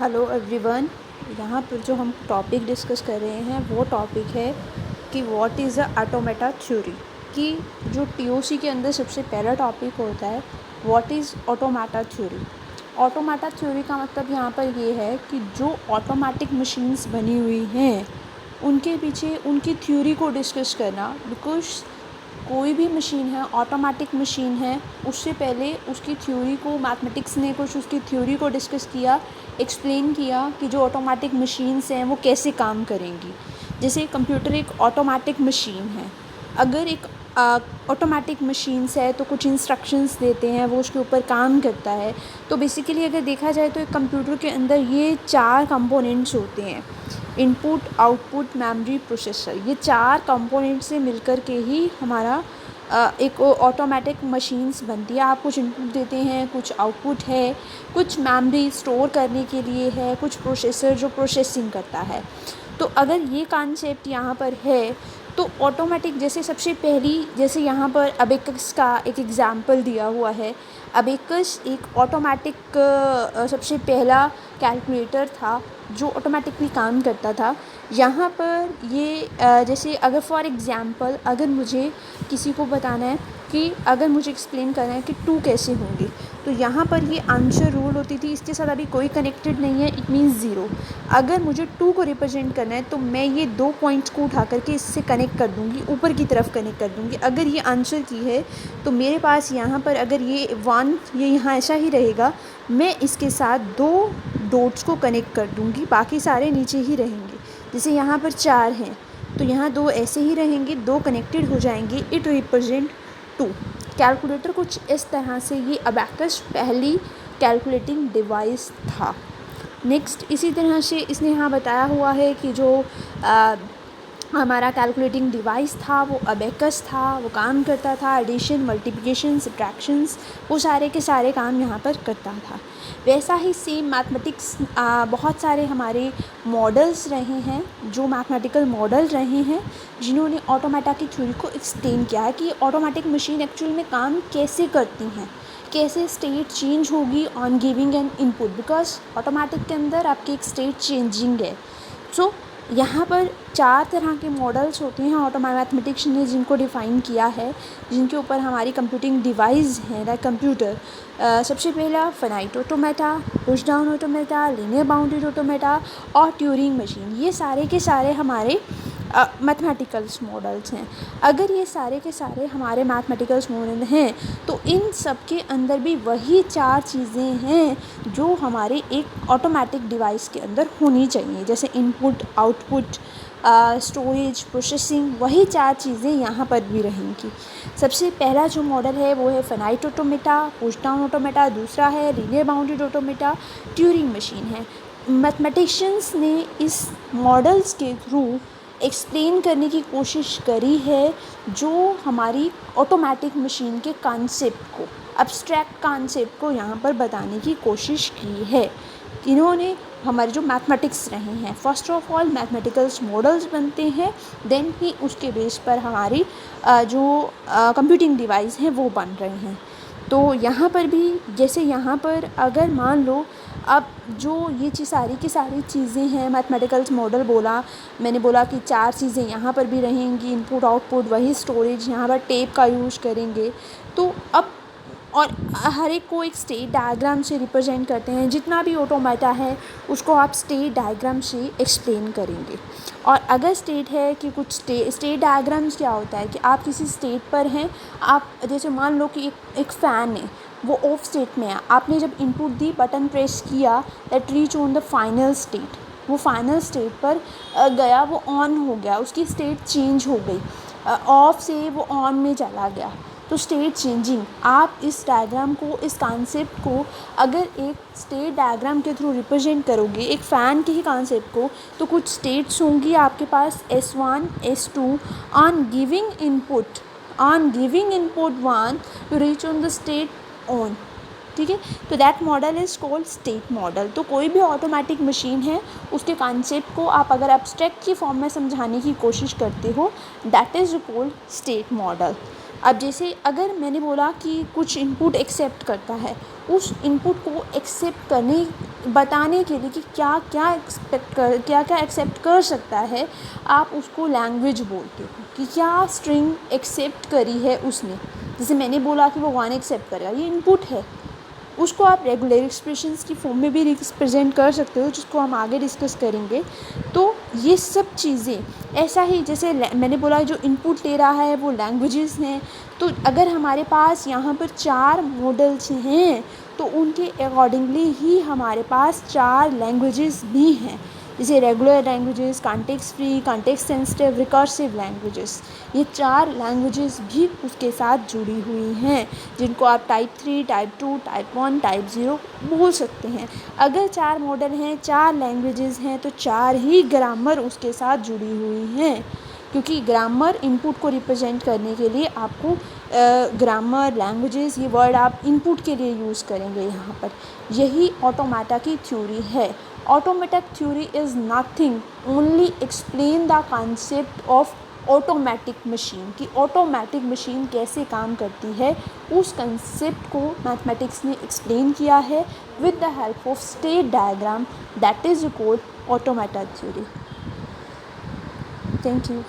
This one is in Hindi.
Hello everyone. यहाँ पर जो हम टॉपिक डिस्कस कर रहे हैं वो टॉपिक है कि what is a automata theory. कि जो टीओसी के अंदर सबसे पहला टॉपिक होता है what is automata theory. Automata theory का मतलब यहाँ पर ये है कि जो ऑटोमेटिक मशीन्स बनी हुई हैं उनके पीछे उनकी थ्योरी को डिस्कस करना। बिकॉज कोई भी मशीन है, ऑटोमेटिक मशीन है, उससे पहले उसकी थ्योरी को मैथमेटिक्स ने कुछ उसकी थ्योरी को डिस्कस किया, एक्सप्लेन किया कि जो ऑटोमेटिक मशीन्स हैं वो कैसे काम करेंगी। जैसे कंप्यूटर एक ऑटोमेटिक मशीन है। अगर एक ऑटोमेटिक मशीन्स है तो कुछ इंस्ट्रक्शंस देते हैं, वो उसके ऊपर काम करता है। तो बेसिकली अगर देखा जाए तो एक कंप्यूटर के अंदर ये 4 कंपोनेंट्स होते हैं: इनपुट, आउटपुट, मेमोरी, प्रोसेसर। ये 4 कंपोनेंट से मिलकर के ही हमारा एक ऑटोमेटिक मशीन्स बनती है। आप कुछ इनपुट देते हैं, कुछ आउटपुट है, कुछ मेमोरी स्टोर करने के लिए है, कुछ प्रोसेसर जो प्रोसेसिंग करता है। तो अगर ये कॉन्सेप्ट यहाँ पर है तो ऑटोमेटिक, जैसे सबसे पहली, जैसे यहाँ पर अबेकस का एक एग्ज़ाम्पल दिया हुआ है। अबेकस एक ऑटोमेटिक सबसे पहला कैलकुलेटर था जो ऑटोमेटिकली काम करता था। यहाँ पर ये जैसे अगर फॉर एग्ज़ाम्पल अगर मुझे किसी को बताना है कि अगर मुझे एक्सप्लेन करना है कि 2 कैसे होंगे, तो यहाँ पर ये आंसर रूल होती थी, इसके साथ अभी कोई कनेक्टेड नहीं है, इट मीन्स 0। अगर मुझे 2 को रिप्रेजेंट करना है तो मैं ये 2 पॉइंट्स को उठा करके इससे कनेक्ट कर दूँगी, ऊपर की तरफ कनेक्ट कर दूँगी। अगर ये आंसर की है तो मेरे पास यहाँ पर अगर ये 1, ये यहाँ ऐसा ही रहेगा, मैं इसके साथ 2 डॉट्स को कनेक्ट कर दूँगी, बाकी सारे नीचे ही रहेंगे। जैसे यहाँ पर 4 हैं तो यहाँ 2 ऐसे ही रहेंगे, 2 कनेक्टेड हो जाएंगे, इट रिप्रेजेंट 2। कैलकुलेटर कुछ इस तरह से ये अबैकस पहली कैलकुलेटिंग डिवाइस था। नेक्स्ट इसी तरह से इसने यहाँ बताया हुआ है कि जो हमारा कैलकुलेटिंग डिवाइस था वो अबेकस था, वो काम करता था एडिशन, मल्टीप्लिकेशन, सब्ट्रैक्शंस, वो सारे के सारे काम यहाँ पर करता था। वैसा ही सेम मैथमेटिक्स बहुत सारे हमारे मॉडल्स रहे हैं, जो मैथमेटिकल मॉडल रहे हैं जिन्होंने ऑटोमेटा की थ्योरी को एक्सप्लेन किया है कि ऑटोमेटिक मशीन एक्चुअल में काम कैसे करती हैं, कैसे स्टेट चेंज होगी on giving an input. Because automatic के अंदर आपकी एक स्टेट चेंजिंग है। सो यहाँ पर 4 तरह के मॉडल्स होते हैं मैथमेटिक्स ने जिनको डिफ़ाइन किया है, जिनके ऊपर हमारी कंप्यूटिंग डिवाइस है लाइक कंप्यूटर। सबसे पहला finite automata, push down automata, linear bounded automata और ट्यूरिंग मशीन। ये सारे के सारे हमारे मैथमेटिकल्स मॉडल्स हैं। अगर ये सारे के सारे हमारे मैथमेटिकल्स मॉडल हैं तो इन सब के अंदर भी वही 4 चीज़ें हैं जो हमारे एक ऑटोमेटिक डिवाइस के अंदर होनी चाहिए, जैसे इनपुट, आउटपुट, स्टोरेज, प्रोसेसिंग। वही 4 चीज़ें यहाँ पर भी रहेंगी। सबसे पहला जो मॉडल है वो है finite automata, push down automata. दूसरा है linear bounded automata, Turing machine है। मैथमेटिशियंस ने इस मॉडल्स के थ्रू एक्सप्लेन करने की कोशिश करी है जो हमारी ऑटोमेटिक मशीन के कॉन्सेप्ट को, अब्स्ट्रैक्ट कॉन्सेप्ट को यहाँ पर बताने की कोशिश की है। इन्होंने हमारे जो मैथमेटिक्स रहे हैं, first of all mathematicals models बनते हैं, देन ही उसके बेस पर हमारी जो कंप्यूटिंग डिवाइस हैं वो बन रहे हैं। तो यहाँ पर भी जैसे यहाँ पर अगर मान लो अब जो ये चीज़ सारी की सारी चीज़ें हैं, मैथमेटिकल्स मॉडल बोला, मैंने बोला कि 4 चीज़ें यहाँ पर भी रहेंगी, इनपुट, आउटपुट, वही स्टोरेज, यहाँ पर टेप का यूज़ करेंगे। तो अब और हर एक को एक स्टेट डायग्राम से रिप्रेजेंट करते हैं। जितना भी ऑटोमेटा है उसको आप स्टेट डायग्राम से एक्सप्लेन करेंगे। और अगर स्टेट है कि कुछ स्टेट डायग्राम्स क्या होता है कि आप किसी स्टेट पर हैं, आप जैसे मान लो कि एक फ़ैन है, वो ऑफ स्टेट में है, आपने जब इनपुट दी, बटन प्रेस किया, that reach on the final state, वो फाइनल स्टेट पर गया, वो ऑन हो गया, उसकी स्टेट चेंज हो गई, ऑफ से वो ऑन में चला गया। तो स्टेट चेंजिंग, आप इस डायग्राम को, इस कॉन्सेप्ट को अगर एक स्टेट डायग्राम के थ्रू रिप्रेजेंट करोगे, एक फ़ैन के ही कॉन्सेप्ट को, तो कुछ स्टेट्स होंगी आपके पास S1, S2 on giving input 1 to reach on the state on. ठीक है, तो that model is called state model. तो कोई भी ऑटोमेटिक मशीन है, उसके कॉन्सेप्ट को आप अगर एब्स्ट्रैक्ट की फॉर्म में समझाने की कोशिश करते हो, that is called state model. अब जैसे अगर मैंने बोला कि कुछ इनपुट एक्सेप्ट करता है, उस इनपुट को एक्सेप्ट करने बताने के लिए कि क्या क्या एक्सेप्ट कर सकता है, आप उसको लैंग्वेज बोलते हो कि क्या स्ट्रिंग एक्सेप्ट करी है उसने। जैसे मैंने बोला कि वो 1 एक्सेप्ट करेगा, ये इनपुट है। उसको आप रेगुलर एक्सप्रेशंस की फॉर्म में भी रिप्रेजेंट कर सकते हो, जिसको हम आगे डिस्कस करेंगे। तो ये सब चीज़ें ऐसा ही, जैसे मैंने बोला जो इनपुट ले रहा है वो लैंग्वेजेस हैं, तो अगर हमारे पास यहाँ पर 4 मॉडल्स हैं तो उनके अकॉर्डिंगली ही हमारे पास 4 लैंग्वेजेस भी हैं, जैसे regular languages, context free, context sensitive, recursive languages. ये 4 लैंग्वेजेस भी उसके साथ जुड़ी हुई हैं, जिनको आप टाइप 3, टाइप 2, टाइप 1, टाइप 0 बोल सकते हैं। अगर 4 मॉडल हैं, 4 लैंग्वेजेस हैं, तो 4 ही ग्रामर उसके साथ जुड़ी हुई हैं, क्योंकि ग्रामर इनपुट को रिप्रेजेंट करने के लिए आपको ग्रामर, लैंग्वेजेस, ये वर्ड आप इनपुट के लिए यूज़ करेंगे यहाँ पर। यही ऑटोमेटा की थ्योरी है। Automatic theory is nothing, only explain the concept of automatic machine, कि ऑटोमेटिक मशीन कैसे काम करती है, उस कंसेप्ट को मैथमेटिक्स ने एक्सप्लेन किया है with the help of state diagram, that is called automata theory. Thank you.